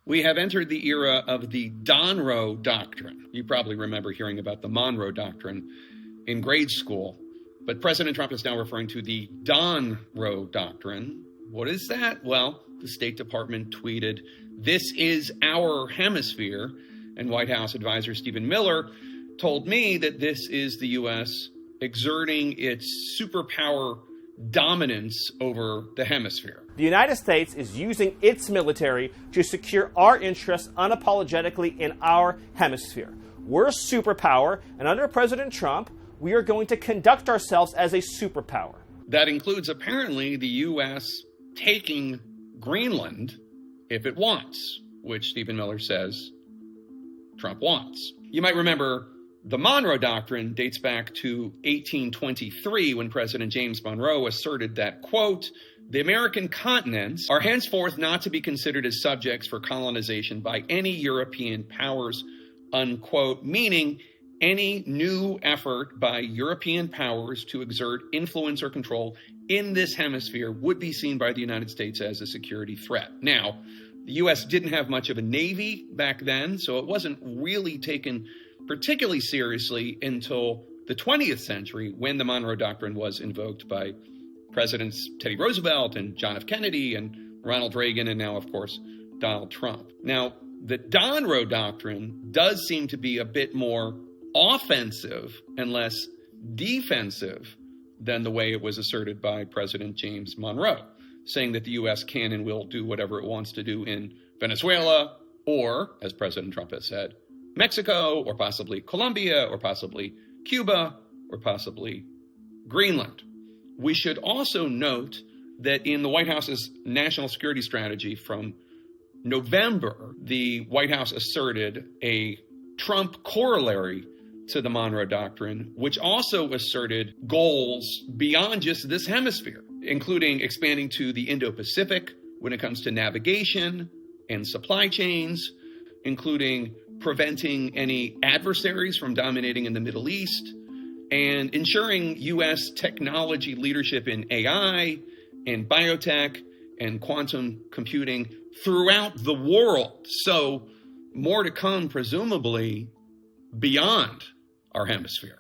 We have entered the era of the Donro doctrine. You probably remember hearing about the Monroe doctrine in grade school, but President Trump is now referring to the Donro doctrine. What is that? Well, the State Department tweeted, "This is our hemisphere," and White House advisor Stephen Miller told me that this is the U.S. exerting its superpower dominance over the hemisphere. The United States is using its military to secure our interests unapologetically in our hemisphere. We're a superpower, and under President Trump, we are going to conduct ourselves as a superpower. That includes apparently the U.S. taking Greenland if it wants, which Stephen Miller says Trump wants. You might remember the Monroe Doctrine dates back to 1823 when President James Monroe asserted that, quote, "The American continents are henceforth not to be considered as subjects for colonization by any European powers," unquote, meaning any new effort by European powers to exert influence or control in this hemisphere would be seen by the United States as a security threat. Now, the U.S. didn't have much of a navy back then, so it wasn't really taken particularly seriously until the 20th century when the Monroe Doctrine was invoked by Presidents Teddy Roosevelt and John F. Kennedy and Ronald Reagan and now, of course, Donald Trump. Now, the Donroe Doctrine does seem to be a bit more offensive and less defensive than the way it was asserted by President James Monroe, saying that the U.S. can and will do whatever it wants to do in Venezuela or, as President Trump has said, Mexico, or possibly Colombia, or possibly Cuba, or possibly Greenland. We should also note that in the White House's national security strategy from November, the White House asserted a Trump corollary to the Monroe Doctrine, which also asserted goals beyond just this hemisphere, including expanding to the Indo-Pacific when it comes to navigation and supply chains, including preventing any adversaries from dominating in the Middle East, and ensuring U.S. technology leadership in AI and biotech and quantum computing throughout the world. So more to come, presumably, beyond our hemisphere.